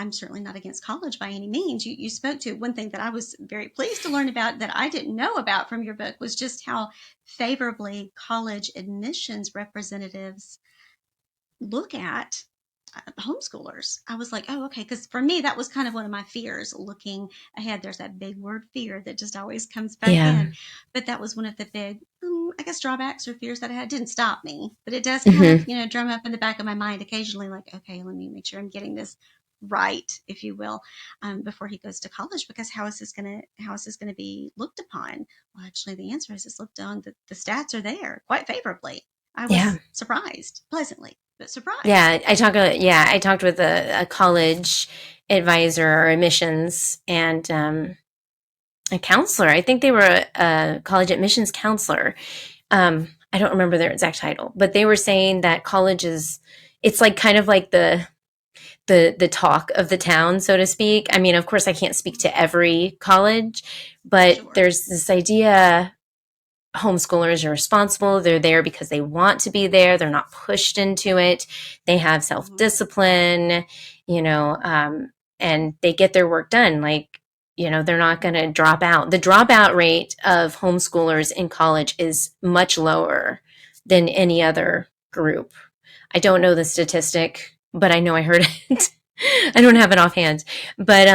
I'm certainly not against college by any means. You spoke to one thing that I was very pleased to learn about that I didn't know about from your book was just how favorably college admissions representatives look at homeschoolers. I was like, oh, okay. Because for me, that was kind of one of my fears looking ahead. There's that big word fear that just always comes back Yeah. in. But that was one of the big, I guess, drawbacks or fears that I had. It didn't stop me, but it does kind of, Hmm. drum up in the back of my mind occasionally, like, okay, let me make sure I'm getting this right, if you will, before he goes to college, because how is this gonna be looked upon? Well, actually, the answer is it's looked on. The stats are there quite favorably. I Yeah. was surprised, pleasantly, but surprised. Yeah. I talked with a college advisor or admissions and, a counselor. I think they were a college admissions counselor. I don't remember their exact title, but they were saying that college is, it's like kind of like the talk of the town, so to speak. I mean, of course, I can't speak to every college, but Sure. there's this idea homeschoolers are responsible. They're there because they want to be there. They're not pushed into it. They have self Mhm. discipline, you know, and they get their work done. Like, they're not going to drop out. The dropout rate of homeschoolers in college is much lower than any other group. I don't know the statistic, but I know I heard it. I don't have it offhand, but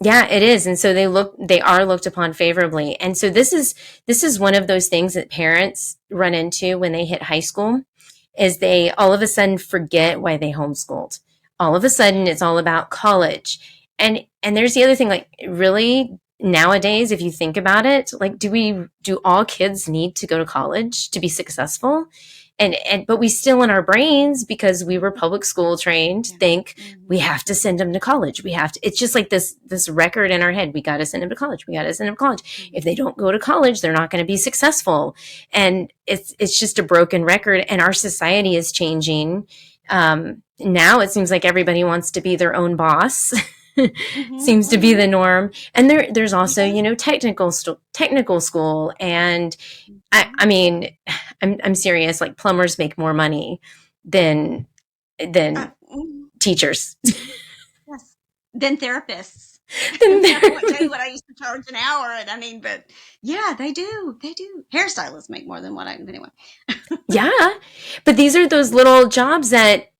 yeah, it is. And so they are looked upon favorably. And so this is one of those things that parents run into when they hit high school is they all of a sudden forget why they homeschooled. All of a sudden it's all about college. And there's the other thing, like, really, nowadays, if you think about it, like, do all kids need to go to college to be successful? And but we still, in our brains, because we were public school trained, Yeah. think we Mhm. have to send them to college. We have to. It's just like this record in our head. We got to send them to college. We got to send them to college. If they Mhm. don't go to college, they're not going to be successful. And it's just a broken record. And our society is changing. Now it seems like everybody wants to be their own boss. Mhm. Seems to be Mhm. the norm. And there's also, Yes. technical school. And I Mhm. mean, I'm serious. Like, plumbers make more money than than Mhm. teachers. Yes. Then therapists. Than I won't tell you they're- what I used to charge an hour, and I mean, but yeah, they do. They do. Hairstylists make more than what I anyway. yeah, but these are those little jobs that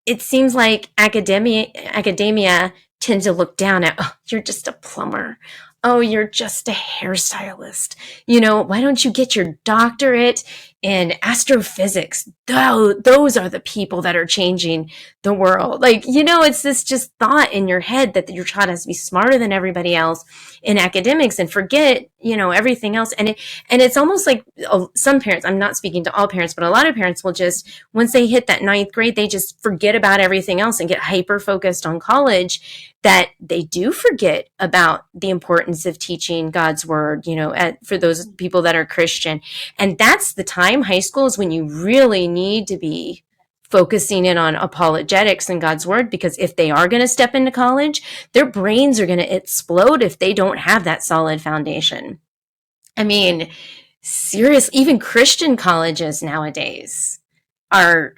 it seems like academia tend to look down at. Oh, you're just a plumber. Oh, you're just a hairstylist. Why don't you get your doctorate in astrophysics? Those are the people that are changing the world. Like, it's this just thought in your head that your child has to be smarter than everybody else in academics and forget, everything else. And it's almost like, some parents, I'm not speaking to all parents, but a lot of parents will just, once they hit that ninth grade, they just forget about everything else and get hyper focused on college, that they do forget about the importance of teaching God's word, for those people that are Christian. And that's the time, high school is when you really need to be focusing in on apologetics and God's word, because if they are going to step into college, their brains are going to explode if they don't have that solid foundation. I mean, serious, even Christian colleges nowadays are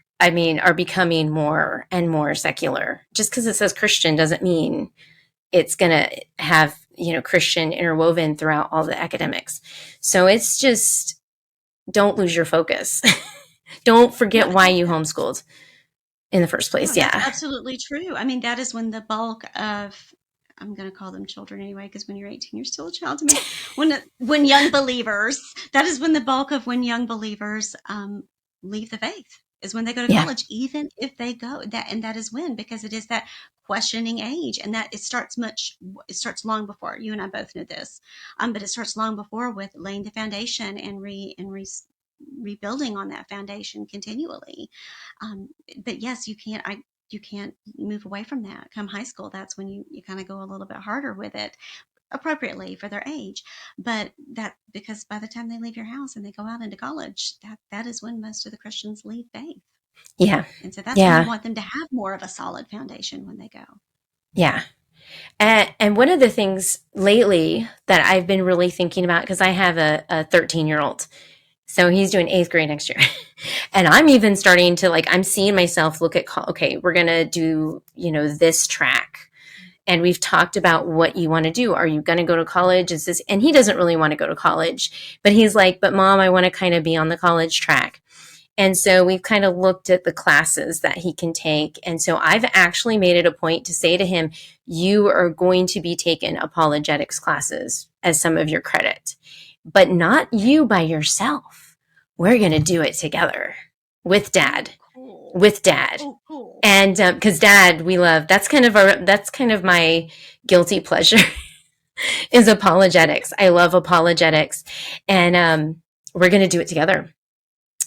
becoming more and more secular. Just because it says Christian doesn't mean it's going to have, Christian interwoven throughout all the academics. So it's just, don't lose your focus. Don't No, forget why you homeschooled in the first no, place. that's Yeah. absolutely true. I mean, that is when the bulk of, I'm going to call them children anyway, because when you're 18, you're still a child to me. When young believers, that is when the bulk of when young believers leave the faith is when they go to Yeah. college, even if they go that, and that is when, because it is that questioning age, and that it starts long before. You and I both know this, but it starts long before with laying the foundation and rebuilding on that foundation continually. Um, but yes, you can't move away from that. Come high school, that's when you kind of go a little bit harder with it, appropriately for their age. But that, because by the time they leave your house and they go out into college, that is when most of the Christians leave faith. Yeah. And so that's when you Yeah. want them to have more of a solid foundation when they go. Yeah. And one of the things lately that I've been really thinking about, because I have a 13-year-old, so he's doing eighth grade next year. And I'm even starting to, like, I'm seeing myself look at, okay, we're going to do, this track. And we've talked about what you want to do. Are you going to go to college? Is this, and he doesn't really want to go to college, but he's like, but mom, I want to kind of be on the college track. And so we've kind of looked at the classes that he can take. And so I've actually made it a point to say to him, you are going to be taking apologetics classes as some of your credit, but not you by yourself. We're going to do it together with dad, Cool. with dad. Oh, cool. And because dad, we love, that's kind of my guilty pleasure is apologetics. I love apologetics. And we're going to do it together.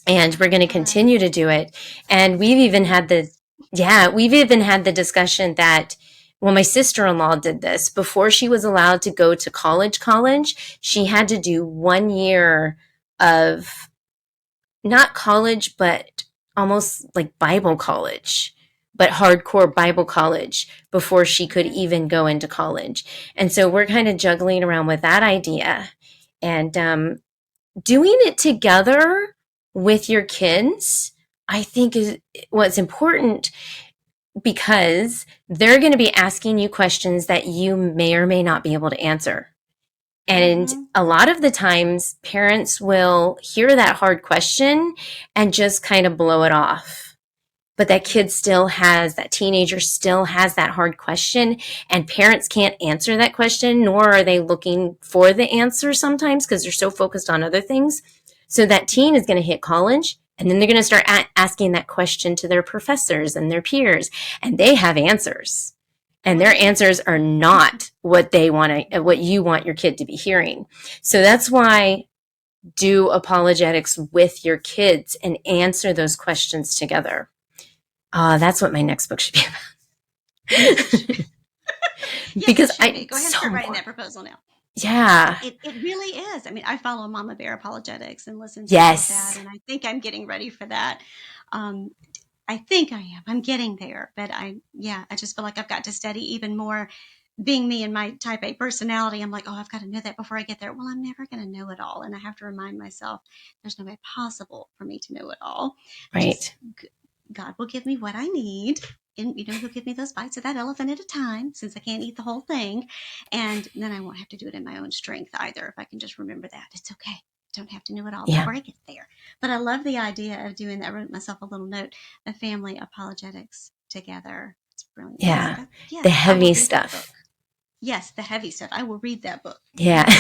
And we're going to continue to do it. And we've even had the discussion that, well, my sister-in-law did this before she was allowed to go to college. She had to do 1 year of not college, but almost like Bible college, but hardcore Bible college before she could even go into college. And so we're kind of juggling around with that idea and doing it together with your kids, I think is what's important, because they're going to be asking you questions that you may or may not be able to answer. And a lot of the times parents will hear that hard question and just kind of blow it off. But that teenager still has that hard question, and parents can't answer that question, nor are they looking for the answer sometimes because they're so focused on other things. So that teen is going to hit college, and then they're going to start asking that question to their professors and their peers, and they have answers. And their answers are not what you want your kid to be hearing. So that's why do apologetics with your kids and answer those questions together. That's what my next book should be about. Because go ahead and start writing that proposal now. Yeah. It really is. I mean, I follow Mama Bear Apologetics and listen to yes. all of that, and I think I'm getting ready for that. I think I am. I'm getting there, but I just feel like I've got to study even more. Being me and my type A personality, I'm like, oh, I've got to know that before I get there. Well, I'm never going to know it all, and I have to remind myself there's no way possible for me to know it all. Right. God will give me what I need. And, he'll give me those bites of that elephant at a time, since I can't eat the whole thing. And then I won't have to do it in my own strength either. If I can just remember that, it's okay. I don't have to know it all before I get there. But I love the idea of doing that. I wrote myself a little note of family apologetics together. It's brilliant. Yeah. The heavy stuff. Yes, the heavy stuff. I will read that book. Yeah.